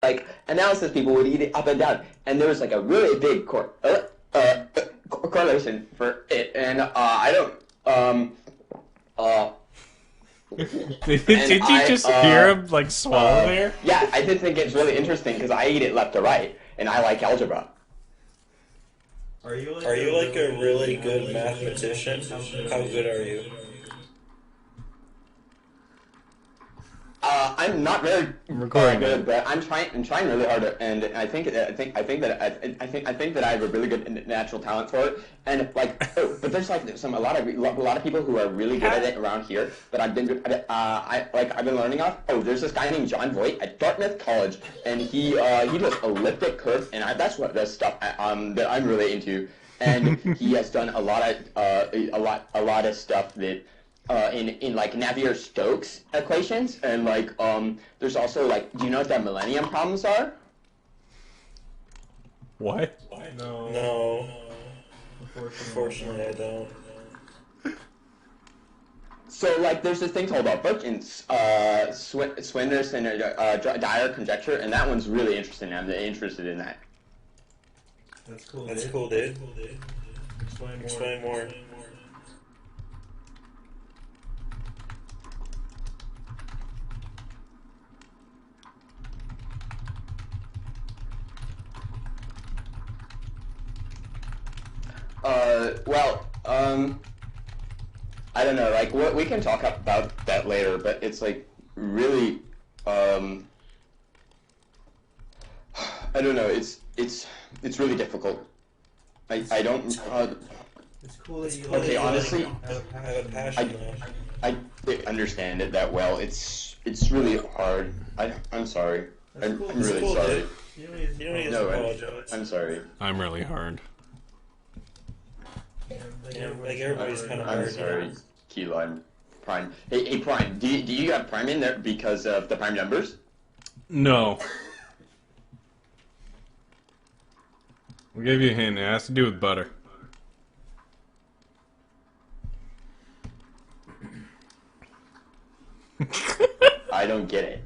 like analysis people would eat it up and down, and there was like a really big correlation for it, and I don't uh. Did you just hear him like swallow there? Yeah, I did think it's really interesting because I eat it left to right, and I like algebra. Are you like a really good mathematician? How good are you? I'm not very recording good, but I'm trying really hard, and I think that I have a really good natural talent for it. And like, but there's like a lot of people who are really good at it around here. But I've been learning off. Oh, there's this guy named John Voight at Dartmouth College, and he does elliptic curves, and that's what the stuff that I'm really into. And he has done a lot of stuff that. In like Navier-Stokes equations, and like there's also like, do you know what the millennium problems are? What? No. Unfortunately, I don't. So like there's this thing called Birkin's Swinner's and Dyer conjecture, and that one's really interesting. I'm interested in that. That's cool, dude. Explain more. I don't know, like, we can talk about that later, but it's, like, really, I don't know, it's really difficult. I don't, It's cool that you okay, honestly, have a passion, though. I didn't understand it that well. It's really hard. I'm sorry. I'm really cool, sorry. dude. You don't need to apologize. I'm sorry. I'm really hard. Like everybody's kind of I'm hard. sorry, Keyline. Prime. Hey, Prime, do you have Prime in there because of the Prime numbers? No. I'll give you a hint. It has to do with butter. I don't get it.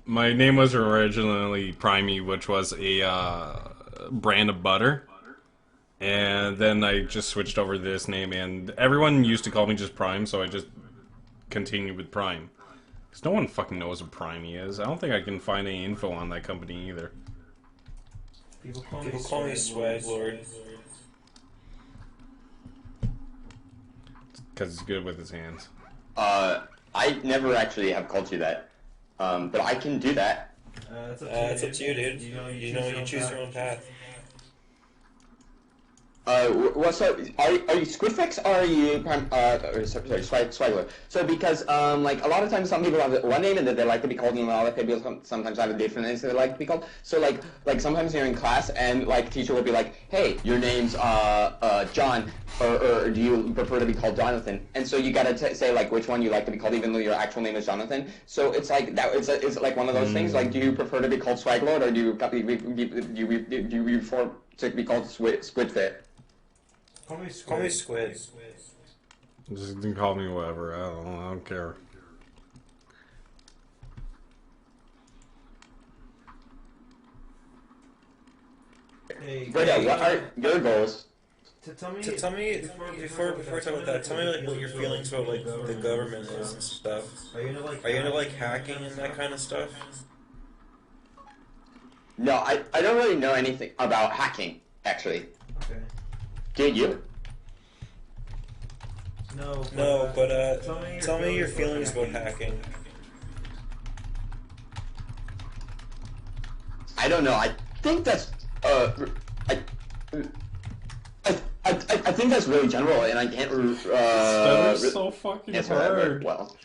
My name was originally Primey, which was a brand of butter. And then I just switched over to this name, and everyone used to call me just Prime, so I just continued with Prime. Because no one fucking knows what Primey is. I don't think I can find any info on that company either. People call me Swag Lord. Because he's good with his hands. I never actually have called you that. But I can do that. It's up to you, dude. You choose your own path. What's up? Are you Squidfix or are you Swagler? So because like a lot of times some people have one name and that they like to be called, and a lot of people sometimes have a different name that they like to be called. So like sometimes you're in class and like teacher will be like, hey, your name's John, or do you prefer to be called Jonathan? And so you gotta say like which one you like to be called, even though your actual name is Jonathan. So it's like that. It's like one of those things. Like, do you prefer to be called Swaglord, or do you prefer to be called Squidfit? Call me Squid. Just call me whatever. I don't care. Hey, But yeah, what are your goals? tell me before we talk about that, tell me like what your feelings about like the government is and stuff. Are you into like hacking and that kind of stuff? No, I don't really know anything about hacking, actually. Okay. Do you? No, but tell me your feelings about hacking. I don't know. I think that's I think that's really general, and I can't. That is so fucking answer that very hard. well.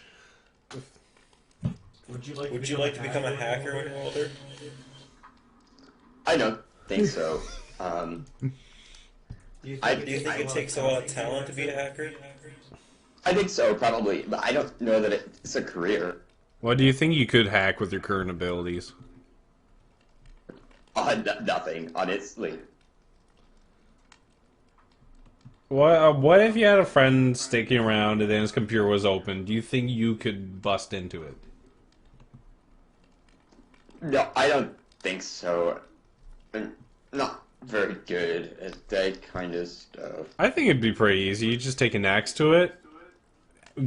Would you like to become a hacker when you're older? I don't think so. Do you think it takes a lot of talent to be a hacker? I think so, probably, but I don't know that it's a career. What do you think you could hack with your current abilities? Nothing, honestly. What if you had a friend sticking around and then his computer was open? Do you think you could bust into it? No, I don't think so. I'm not very good at that kind of stuff. I think it'd be pretty easy. You just take an axe to it,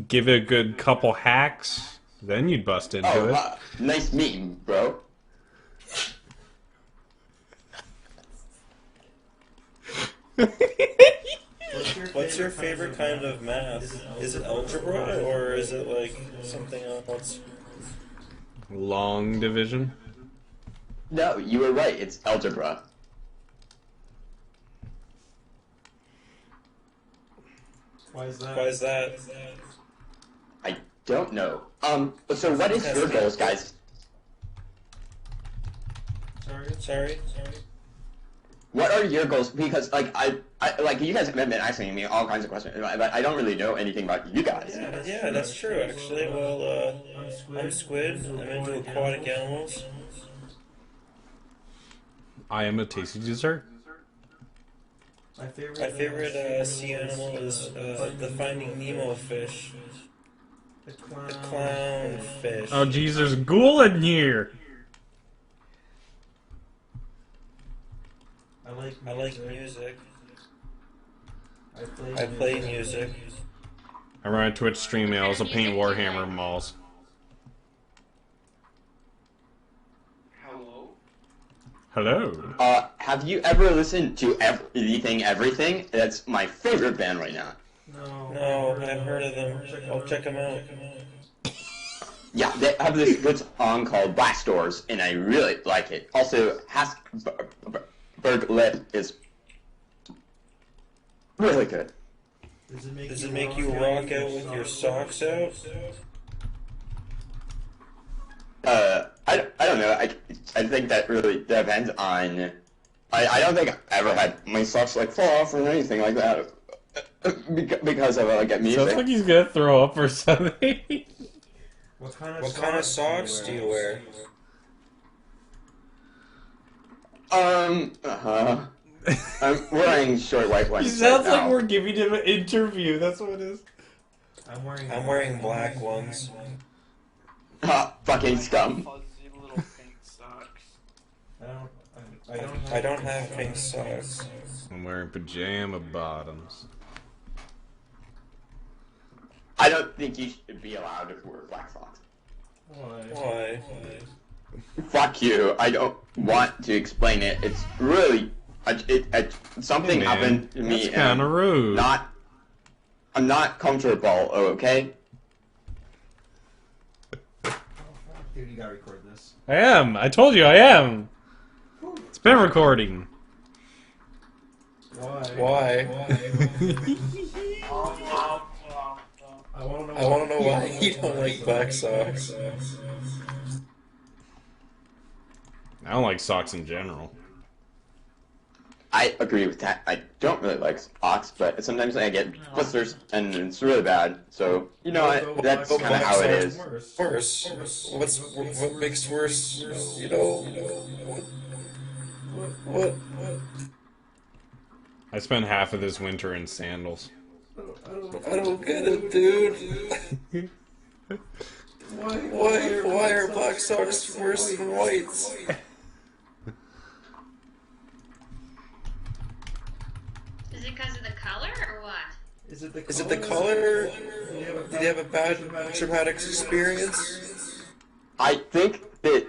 give it a good couple hacks, then you'd bust into Oh, it. nice meeting, bro. What's your favorite kind of math? Is it algebra or is it like something else? Long division. No, you were right. It's algebra. Why is that? I don't know. So what is your goals, guys? Sorry. What are your goals? Because like I like you guys have been asking me all kinds of questions, but I don't really know anything about you guys. Yeah, that's true. Actually, well, I'm Squid. I'm into aquatic animals. I am a tasty dessert. My favorite sea animal is the Finding Nemo fish. The clown fish. Oh, geez, there's a ghoul in here. I like music. I play music. I run a Twitch stream. I also paint Warhammer malls. Hello. Have you ever listened to Everything? That's my favorite band right now. No, I've heard of them. I'll check them out. Yeah, they have this good song called Blast Doors, and I really like it. Also, Hasberg Lip is really good. Does it make you rock out with your socks out? I don't know. I think that really depends on. I don't think I've ever had my socks like fall off or anything like that because of like music. Sounds like he's gonna throw up or something. What kind of socks do you wear? I'm wearing short white ones. He sounds right like now. we're giving him an interview. That's what it is. I'm wearing black ones. Fucking scum. Fuzzy little pink socks. I don't have pink socks. I'm wearing pajama bottoms. I don't think you should be allowed to wear black socks. Why? Fuck you. I don't want to explain it. It's really something Hey, man, happened to me. that's kind of rude. I'm not comfortable. Okay. Dude, you gotta record this. I am. I told you I am. It's been recording. Why? I want to know why you don't like black socks. I don't like socks in general. I agree with that. I don't really like socks, but sometimes I get blisters, and it's really bad. So, you know, that's kind of how it is. Worse. What makes worse? You know. What? I spent half of this winter in sandals. I don't get it, dude. Why are black socks worse than whites? Is it because of the color or what? Is it the Is it the color? Did you have a bad traumatic experience? I think that,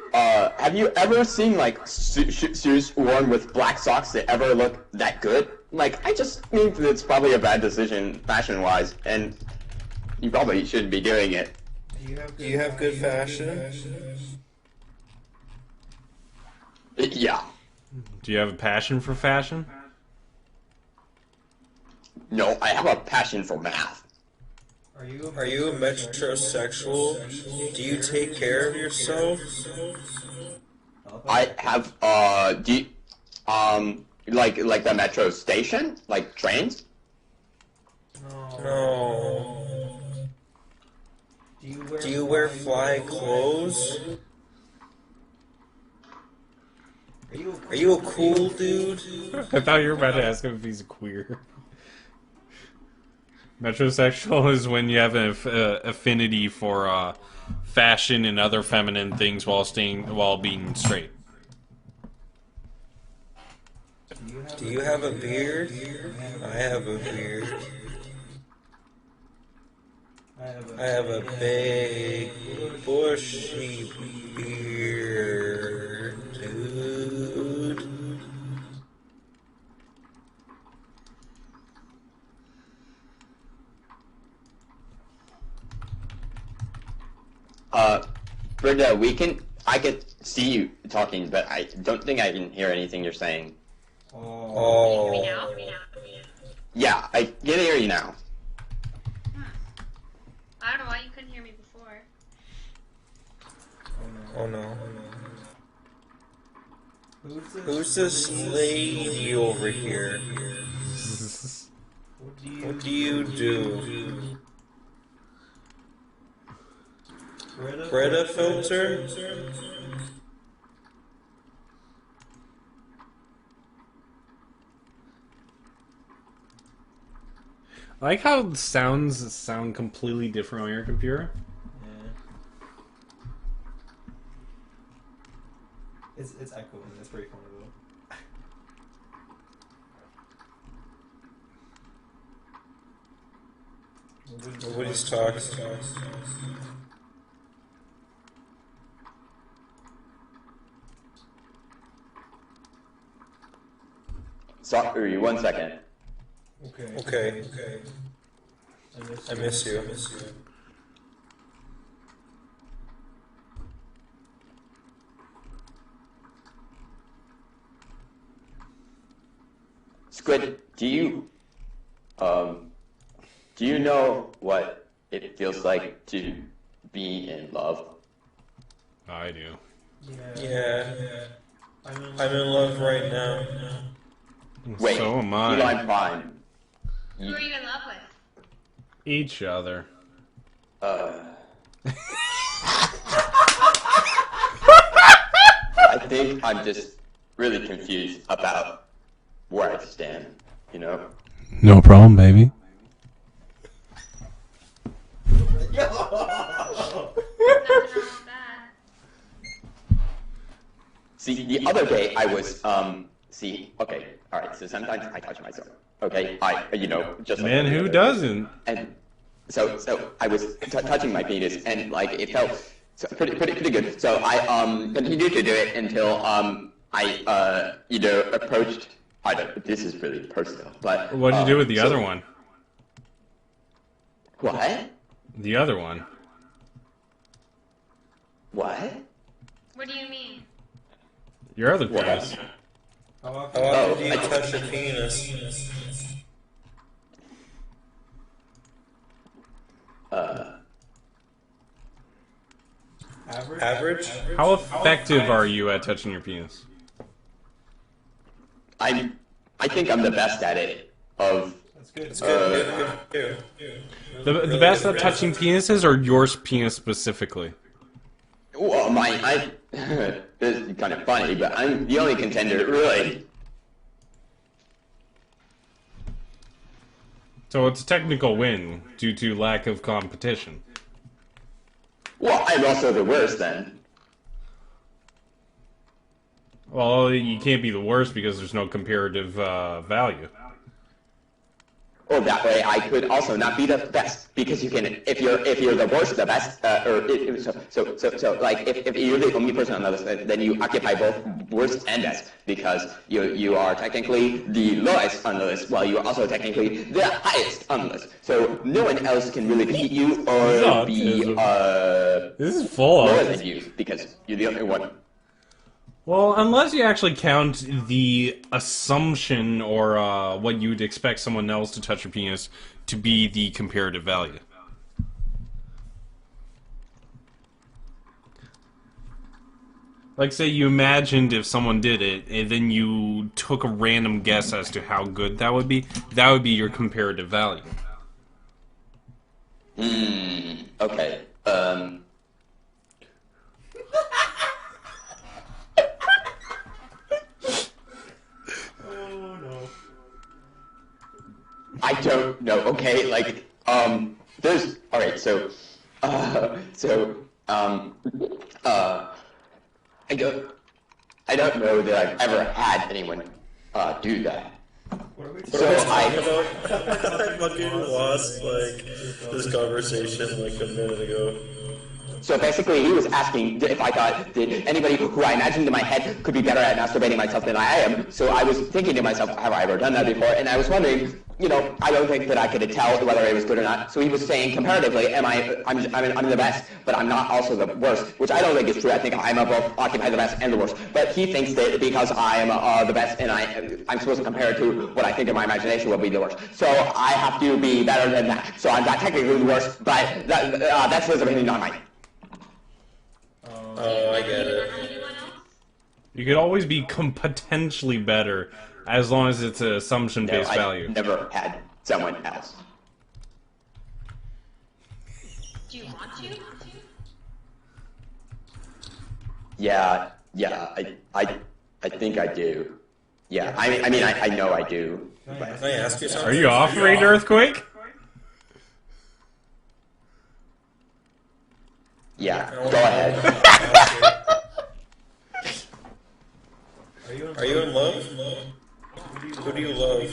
have you ever seen, like, shoes worn with black socks that ever look that good? Like, I just think that it's probably a bad decision, fashion-wise, and you probably shouldn't be doing it. Do you have good fashion? Yeah. Do you have a passion for fashion? No, I have a passion for math. Are you a metrosexual? Do you take care of yourself? I have, like the metro station? Like trains? No. Do you wear fly clothes? Are you a cool dude? I thought you were about to ask him if he's queer. Metrosexual is when you have an affinity for fashion and other feminine things while being straight. Do you have a beard? I have a beard. I have a big, bushy beard, dude. Brenda, I could see you talking, but I don't think I can hear anything you're saying. Oh. Hear me now? Yeah, I can hear you now. I don't know why you couldn't hear me before. Oh no. Who's this lady over here? What do you do? Brita filter? I like how the sounds sound completely different on your computer. Yeah. It's echoing. That's pretty funny though. Nobody's talking. Sorry, 1 second. Okay. I miss you. Squid, do you know what it feels like to be in love? I do. Yeah. I'm in love right now. Wait, So am I. Eli Prime. Who are you in love with? Each other. I think I'm just really confused about where I stand, you know? No problem, baby. Nothing wrong with that. See, the other day I was, okay, alright, so sometimes I touch myself, okay? Just like Man, who doesn't? And so I was touching my penis, and, like, it felt pretty good. So I, continued to do it until, I approached, this is really personal, but... What'd you do with the other one? What? The other one. What? What do you mean? Your other What? penis. How often do you touch your penis? Average? How effective are you at touching your penis? I think I'm the best at it, That's good. It's good. The best at touching penises, or yours penis specifically? well, this is kind of funny, but I'm the only contender, really. So it's a technical win due to lack of competition. Well, I'm also the worst then. Well, you can't be the worst because there's no comparative value. Or that way, I could also not be the best because you can. If you're the worst, the best, like if you're the only person on the list, then you occupy both worst and best because you are technically the lowest on the list, while you are also technically the highest on the list. So no one else can really beat you or be This is full lower of. than you because you're the only one. Well, unless you actually count the assumption or what you'd expect someone else to touch your penis to be the comparative value. Like, say you imagined if someone did it, and then you took a random guess as to how good that would be your comparative value. Okay. I don't know. Okay, like, there's alright. So Um, uh, I don't, I don't know that I've ever had anyone do that. So I, I fucking lost like this conversation like a minute ago. so basically he was asking if I thought that anybody who I imagined in my head could be better at masturbating myself than I am. So I was thinking to myself, have I ever done that before? And I was wondering, you know, I don't think that I could tell whether it was good or not. So he was saying comparatively, I'm the best, but I'm not also the worst, which I don't think is true. I think I'm both occupy the best and the worst. But he thinks that because I am the best and I'm supposed to compare it to what I think in my imagination will be the worst. So I have to be better than that. So I'm not technically the worst, but that's his opinion, not mine. Oh, I get it. You could always be potentially better, as long as it's an assumption-based value. I've never had someone else. Do you want to? Yeah, I think I do. Yeah, I mean, I know I do. Can I ask you something? Are you offering Earthquake? Yeah, go ahead. Are you in love? Who do you love?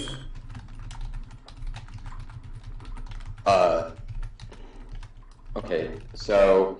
Okay, so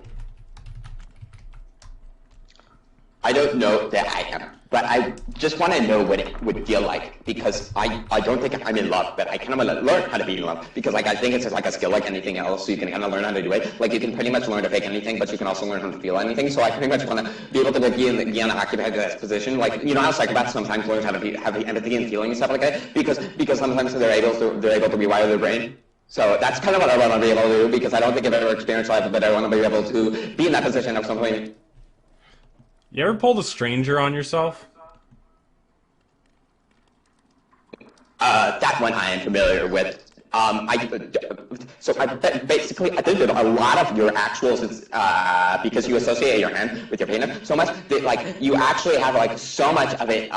I don't know that I am, but I just want to know what it would feel like, because I don't think I'm in love, but I kind of want to learn how to be in love, because like I think it's just like a skill like anything else, so you can kind of learn how to do it. Like you can pretty much learn to fake anything, but you can also learn how to feel anything. So I pretty much want to be able to be in the occupied position. Like, you know how psychopaths sometimes learn how to have empathy and feeling and stuff like that, because sometimes they're able to rewire their brain. So that's kind of what I want to be able to do, because I don't think I've ever experienced life, but I want to be able to be in that position of something. You ever pulled a stranger on yourself? That one I am familiar with. Basically, I think that a lot of your actuals, because you associate your hand with your penis so much, that like you actually have like so much of it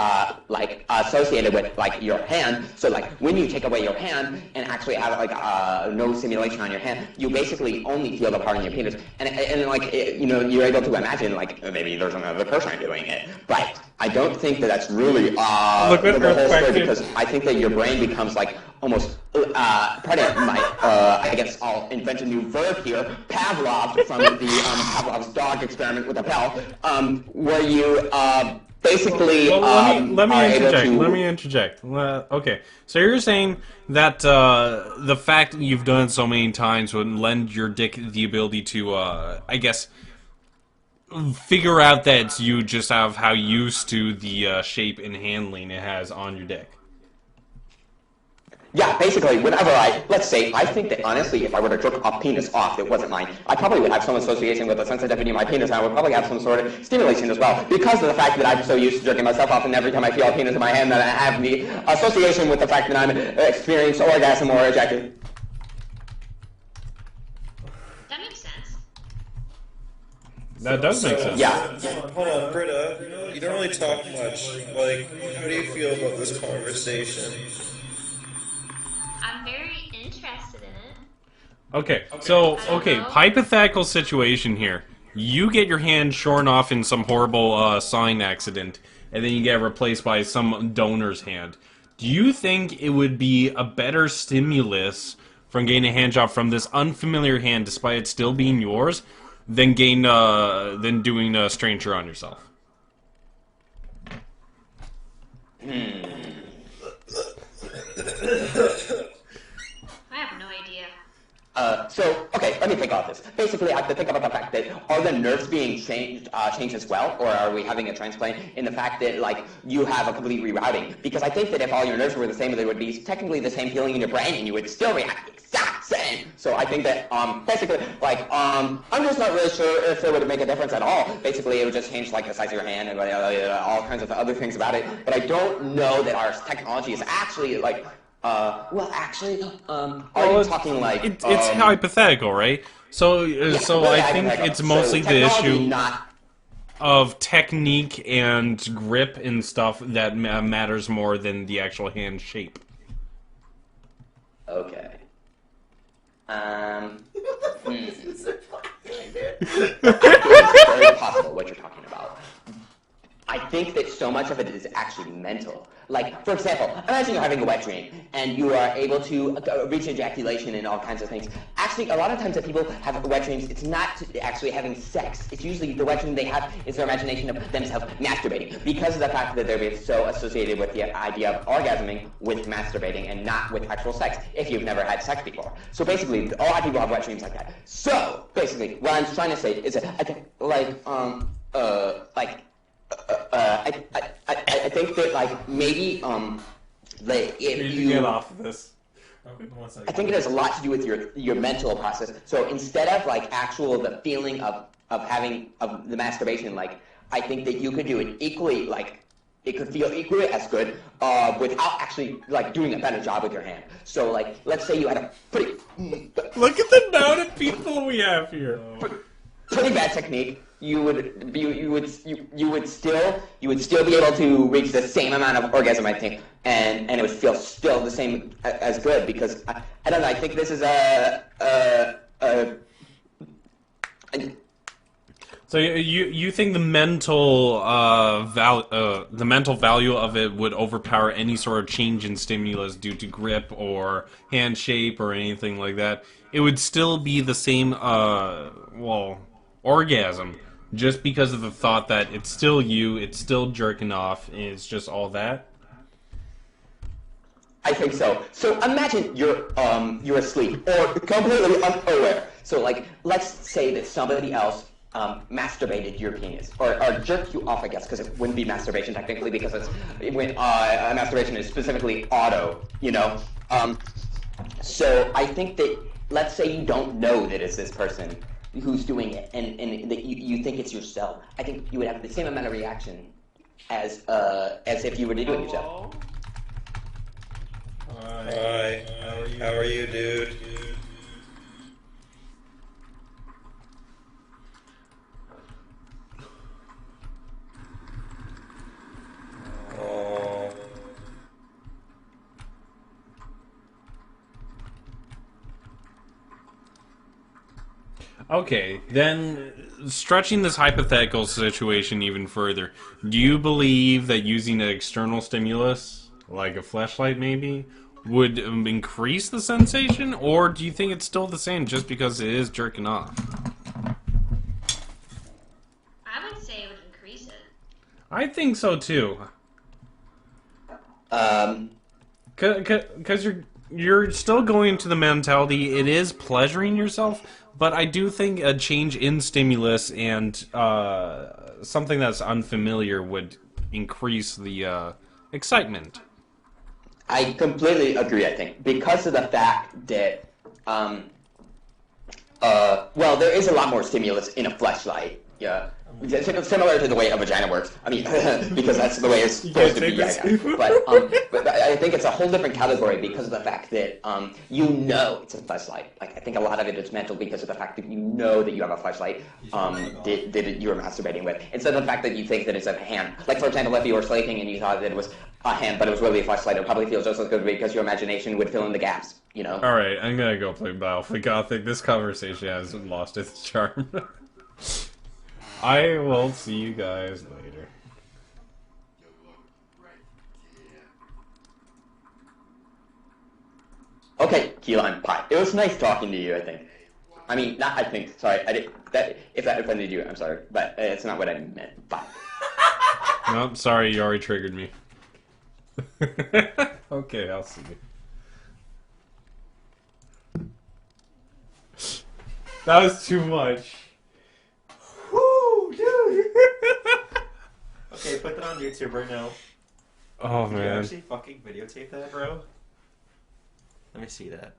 like associated with like your hand. So like when you take away your hand and actually have like no stimulation on your hand, you basically only feel the part in your penis, and like you know, you're able to imagine like maybe there's another person doing it, but I don't think that that's really the whole story, because I think that your brain becomes like almost pardon my I guess I'll invent a new verb here, Pavlov, from the Pavlov's dog experiment with a bell, where you basically let me interject. to... Let me interject. Okay, so you're saying that the fact that you've done it so many times would lend your dick the ability to, I guess, figure out that it's you just have how used to the shape and handling it has on your dick. Yeah, basically, whenever let's say, I think that honestly, if I were to jerk a penis off that wasn't mine, I probably would have some association with the sensitivity of my penis, and I would probably have some sort of stimulation as well, because of the fact that I'm so used to jerking myself off, and every time I feel a penis in my hand, that I have the association with the fact that I'm experiencing orgasm or ejaculation. That makes sense. That does make sense. Yeah. Hold on, Britta. You don't really talk much. Like, how do you feel about this conversation? I'm very interested in it. Okay, so, hypothetical situation here. You get your hand shorn off in some horrible sign accident, and then you get replaced by some donor's hand. Do you think it would be a better stimulus from getting a hand job from this unfamiliar hand, despite it still being yours, than doing a stranger on yourself? I have no idea. So, okay, let me think about this. Basically, I have to think about the fact that are the nerves being changed as well, or are we having a transplant in the fact that, like, you have a complete rerouting? Because I think that if all your nerves were the same, there would be technically the same feeling in your brain, and you would still react exact same. So I think that, basically, like, I'm just not really sure if it would make a difference at all. Basically, it would just change, like, the size of your hand and all kinds of other things about it. But I don't know that our technology is actually, like, are you talking like... It's hypothetical, right? So I think it's mostly the issue of technique and grip and stuff that matters more than the actual hand shape. Okay. I It's very possible what you're talking about. I think that so much of it is actually mental. Like, for example, imagine you're having a wet dream and you are able to reach ejaculation and all kinds of things. Actually, a lot of times that people have wet dreams, it's not actually having sex. It's usually the wet dream they have is their imagination of themselves masturbating, because of the fact that they're so associated with the idea of orgasming with masturbating and not with actual sex, if you've never had sex before. So basically, a lot of people have wet dreams like that. So, basically, what I'm trying to say is that, I think that, like, maybe, like, if you get off of this. I think it has a lot to do with your mental process. So instead of, like, the feeling of the masturbation, like, I think that you could do it equally, like, it could feel equally as good without actually, like, doing a better job with your hand. So, like, let's say you had a pretty Look at the amount of people we have here. pretty bad technique. You would still be able to reach the same amount of orgasm, I think, and it would feel still the same as good, because I don't know. I think this is So you think the mental value of it would overpower any sort of change in stimulus due to grip or hand shape or anything like that? It would still be the same orgasm, just because of the thought that it's still you, it's still jerking off, and it's just all that? I think so. So imagine you're asleep or completely unaware. So, like, let's say that somebody else masturbated your penis, or jerked you off, I guess, because it wouldn't be masturbation technically, because masturbation is specifically auto, you know. So I think that, let's say you don't know that it's this person who's doing it, and that you think it's yourself. I think you would have the same amount of reaction as if you were to do it yourself. Hi. How are you, dude? Oh. Okay, then stretching this hypothetical situation even further, do you believe that using an external stimulus, like a fleshlight maybe, would increase the sensation, or do you think it's still the same just because it is jerking off? I would say it would increase it. I think so too. Because you're still going into the mentality, it is pleasuring yourself, but I do think a change in stimulus and something that's unfamiliar would increase the excitement. I completely agree, I think, because of the fact that, well, there is a lot more stimulus in a fleshlight, yeah. Similar to the way a vagina works. I mean, because that's the way it's supposed to be, I guess. But I think it's a whole different category because of the fact that you know it's a fleshlight. Like, I think a lot of it is mental because of the fact that you know that you have a fleshlight that you were masturbating with, instead of the fact that you think that it's a hand. Like, for example, if you were sleeping and you thought that it was a hand, but it was really a fleshlight, it probably feels just as good because your imagination would fill in the gaps, you know? Alright, I'm gonna go play Battlefield Gothic. This conversation has lost its charm. I will see you guys later. Okay, Key Lime Pie. It was nice talking to you, I think. I mean, not I think, sorry. If that offended you, I'm sorry. But it's not what I meant. Bye. Nope, sorry, you already triggered me. Okay, I'll see you. That was too much. Woo, dude! Okay, put that on YouTube right now. Oh, Can you man. actually fucking videotape that, bro? Let me see that.